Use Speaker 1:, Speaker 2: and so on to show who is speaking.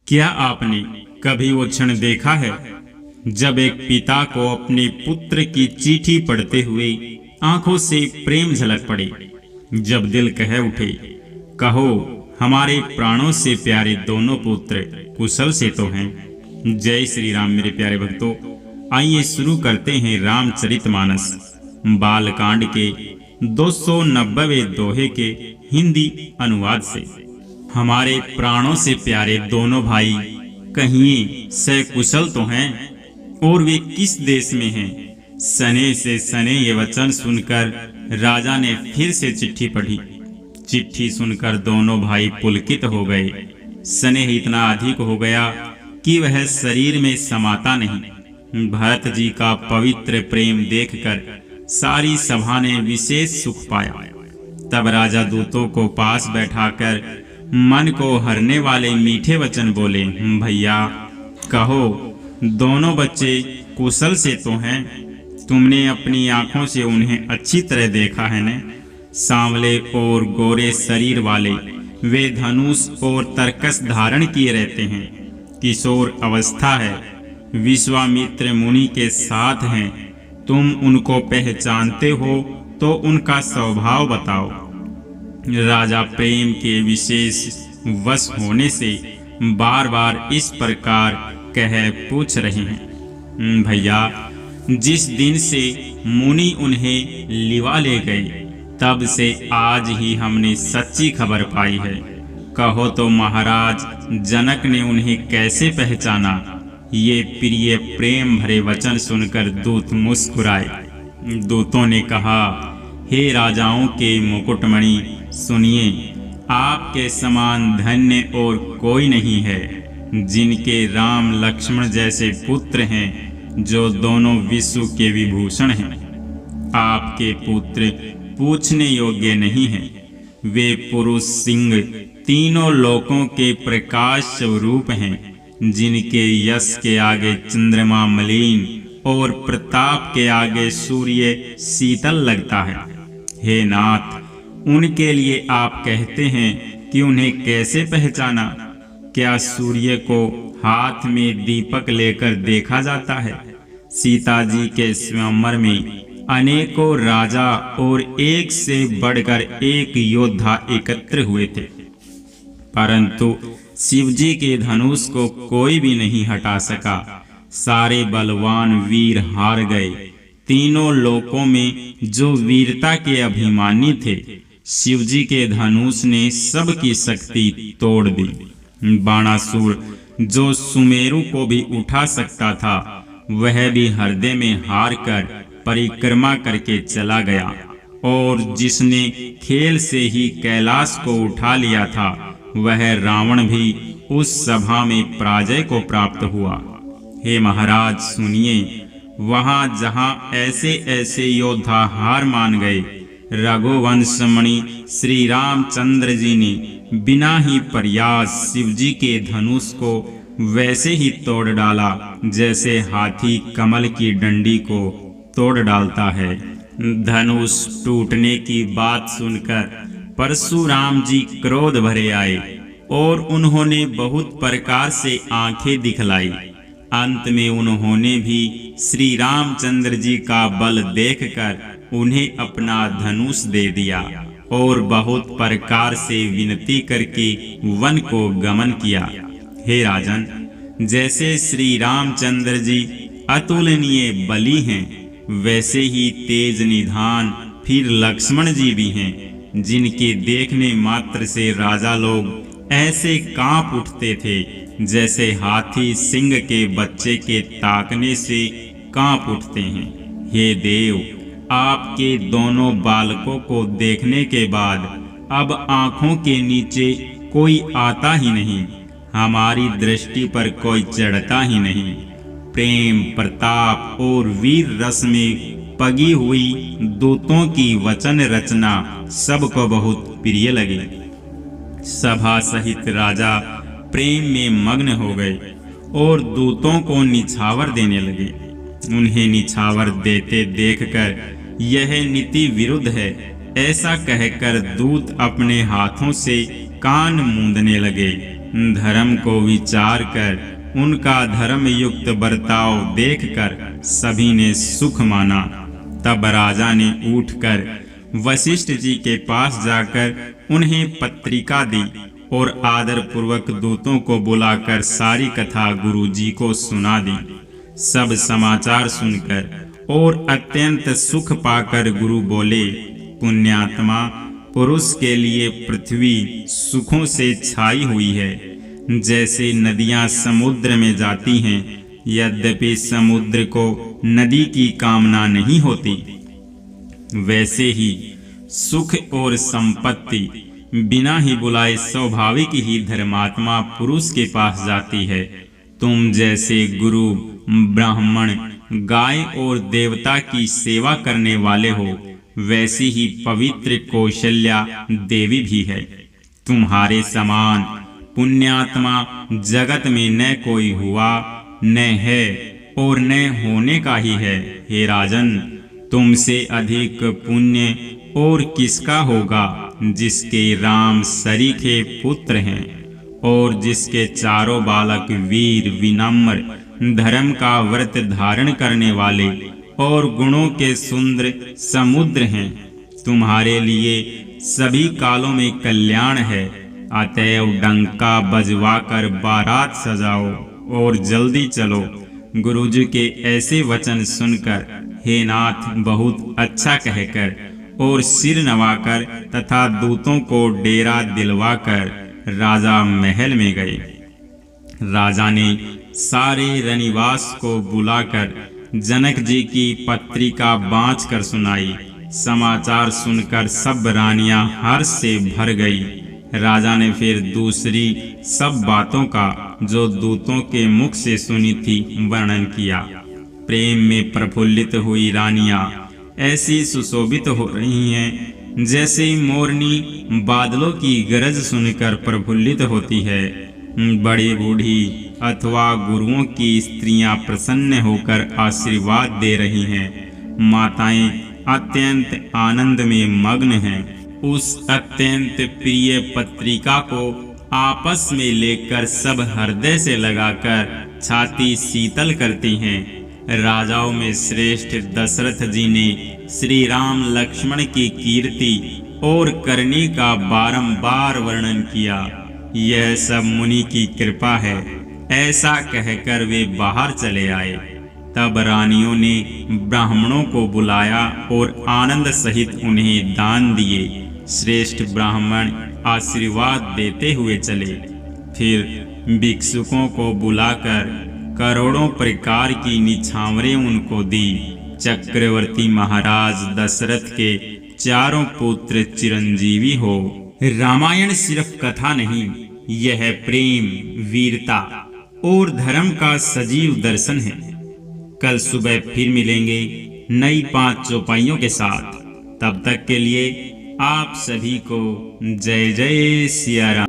Speaker 1: क्या आपने कभी वो क्षण देखा है जब एक पिता को अपने पुत्र की चिट्ठी पढ़ते हुए आंखों से प्रेम झलक पड़े, जब दिल कह उठे, कहो हमारे प्राणों से प्यारे दोनों पुत्र कुशल से तो हैं। जय श्री राम। मेरे प्यारे भक्तों, आइए शुरू करते हैं रामचरितमानस बालकांड के 290वें दोहे के हिंदी अनुवाद से। हमारे प्राणों से प्यारे दोनों भाई कहिए सकुशल तो हैं, और वे किस देश में हैं। सने से सने ये वचन सुनकर राजा ने फिर से चिट्ठी पढ़ी। चिट्ठी सुनकर दोनों भाई पुलकित हो गए। स्नेह इतना अधिक हो गया कि वह शरीर में समाता नहीं। भरत जी का पवित्र प्रेम देखकर सारी सभा ने विशेष सुख पाया। तब राजा दूतों को पास बैठाकर मन को हरने वाले मीठे वचन बोले, भैया कहो दोनों बच्चे कुशल से तो हैं। तुमने अपनी आंखों से उन्हें अच्छी तरह देखा है न। सांवले और गोरे शरीर वाले वे धनुष और तरकस धारण किए रहते हैं। किशोर अवस्था है, विश्वामित्र मुनि के साथ हैं। तुम उनको पहचानते हो तो उनका स्वभाव बताओ। राजा प्रेम के विशेष वश होने से बार बार इस प्रकार कह पूछ रहे हैं। भैया जिस दिन से मुनि उन्हें लिवा ले गए तब से आज ही हमने सच्ची खबर पाई है। कहो तो महाराज जनक ने उन्हें कैसे पहचाना। ये प्रिय प्रेम भरे वचन सुनकर दूत मुस्कुराए। दूतों ने कहा, हे राजाओं के मुकुटमणि, सुनिए, आपके समान धन्य और कोई नहीं है, जिनके राम लक्ष्मण जैसे पुत्र हैं, जो दोनों विश्व के विभूषण हैं। आपके पुत्र पूछने योग्य नहीं हैं। वे पुरुष सिंह तीनों लोकों के प्रकाश स्वरूप हैं, जिनके यश के आगे चंद्रमा मलिन और प्रताप के आगे सूर्य शीतल लगता है। हे नाथ, उनके लिए आप कहते हैं कि उन्हें कैसे पहचाना। क्या सूर्य को हाथ में दीपक लेकर देखा जाता है। सीता जी के स्वयंवर में अनेकों राजा और एक से बढ़कर एक योद्धा एकत्र हुए थे, परंतु शिव जी के धनुष को कोई भी नहीं हटा सका। सारे बलवान वीर हार गए। तीनों लोकों में जो वीरता के अभिमानी थे, शिव जी के धनुष ने सबकी शक्ति तोड़ दी। बाणासुर जो सुमेरु को भी उठा सकता था, वह भी हृदय में हार कर परिक्रमा करके चला गया। और जिसने खेल से ही कैलाश को उठा लिया था, वह रावण भी उस सभा में पराजय को प्राप्त हुआ। हे महाराज सुनिए, वहां जहां ऐसे ऐसे योद्धा हार मान गए, रघुवंश मणि श्री रामचंद्र जी ने बिना ही प्रयास शिव जी के धनुष को वैसे ही तोड़ डाला जैसे हाथी कमल की डंडी को तोड़ डालता है। धनुष टूटने की बात सुनकर परशुराम जी क्रोध भरे आए और उन्होंने बहुत प्रकार से आंखें दिखलाई। अंत में उन्होंने भी श्री रामचंद्र जी का बल देखकर उन्हें अपना धनुष दे दिया और बहुत प्रकार से विनती करके वन को गमन किया। हे राजन, जैसे श्री रामचंद्र जी अतुलनीय बली हैं, वैसे ही तेज निधान फिर लक्ष्मण जी भी हैं, जिनके देखने मात्र से राजा लोग ऐसे कांप उठते थे जैसे हाथी सिंह के बच्चे के ताकने से कांप उठते हैं। हे देव, आपके दोनों बालकों को देखने के बाद अब आंखों के नीचे कोई आता ही नहीं, हमारी दृष्टि पर कोई चढ़ता ही नहीं। प्रेम, प्रताप और वीर रस में पगी हुई दूतों की वचन रचना सबको बहुत प्रिय लगी। सभा सहित राजा प्रेम में मग्न हो गए और दूतों को निछावर देने लगे। उन्हें निछावर देते देखकर यह नीति विरुद्ध है ऐसा कहकर दूत अपने हाथों से कान मूंदने लगे। धर्म को विचार कर उनका धर्म युक्त बर्ताव देखकर सभी ने सुख माना। तब राजा ने उठकर वशिष्ठ जी के पास जाकर उन्हें पत्रिका दी और आदर पूर्वक दूतों को बुलाकर सारी कथा गुरुजी को सुना दी। सब समाचार सुनकर और अत्यंत सुख पाकर गुरु बोले, पुण्यात्मा, पुरुष के लिए पृथ्वी सुखों से छाई हुई है। जैसे नदियां समुद्र में जाती हैं, यद्यपि समुद्र को नदी की कामना नहीं होती, वैसे ही सुख और संपत्ति बिना ही बुलाए स्वाभाविक ही धर्मात्मा पुरुष के पास जाती है। तुम जैसे गुरु, ब्राह्मण, गाय और देवता की सेवा करने वाले हो, वैसी ही पवित्र कौशल्या देवी भी है। तुम्हारे समान पुण्यात्मा जगत में न कोई हुआ, न है और न होने का ही है। हे राजन, तुमसे अधिक पुण्य और किसका होगा, जिसके राम सरीखे पुत्र हैं और जिसके चारों बालक वीर, विनम्र, धर्म का व्रत धारण करने वाले और गुणों के सुंदर समुद्र हैं। तुम्हारे लिए सभी कालों में कल्याण है। अतएव डंका बजवाकर बारात सजाओ और जल्दी चलो। गुरुजी के ऐसे वचन सुनकर हे नाथ बहुत अच्छा कहकर और सिर नवाकर तथा दूतों को डेरा दिलवाकर राजा महल में गए। राजा ने सारे रनिवास को बुलाकर जनक जी की पत्रिका बाँच कर सुनाई। समाचार सुनकर सब रानियां हर्ष से भर गई। राजा ने फिर दूसरी सब बातों का जो दूतों के मुख से सुनी थी वर्णन किया। प्रेम में प्रफुल्लित हुई रानियां ऐसी सुशोभित हो रही हैं जैसे मोरनी बादलों की गरज सुनकर प्रफुल्लित होती है। बड़ी बूढ़ी अथवा गुरुओं की स्त्रियां प्रसन्न होकर आशीर्वाद दे रही हैं। माताएं अत्यंत आनंद में मग्न हैं। उस अत्यंत प्रिय पत्रिका को आपस में लेकर सब हृदय से लगाकर छाती शीतल करती हैं। राजाओं में श्रेष्ठ दशरथ जी ने श्री राम लक्ष्मण की कीर्ति और करनी का बारंबार वर्णन किया। यह सब मुनि की कृपा है, ऐसा कहकर वे बाहर चले आए। तब रानियों ने ब्राह्मणों को बुलाया और आनंद सहित उन्हें दान दिए। श्रेष्ठ ब्राह्मण आशीर्वाद देते हुए चले। फिर भिक्षुकों को बुलाकर करोड़ों प्रकार की निछावरें उनको दी। चक्रवर्ती महाराज दशरथ के चारों पुत्र चिरंजीवी हो। रामायण सिर्फ कथा नहीं, यह प्रेम, वीरता और धर्म का सजीव दर्शन है। कल सुबह फिर मिलेंगे नई 5 चौपाइयों के साथ। तब तक के लिए आप सभी को जय जय सिया राम।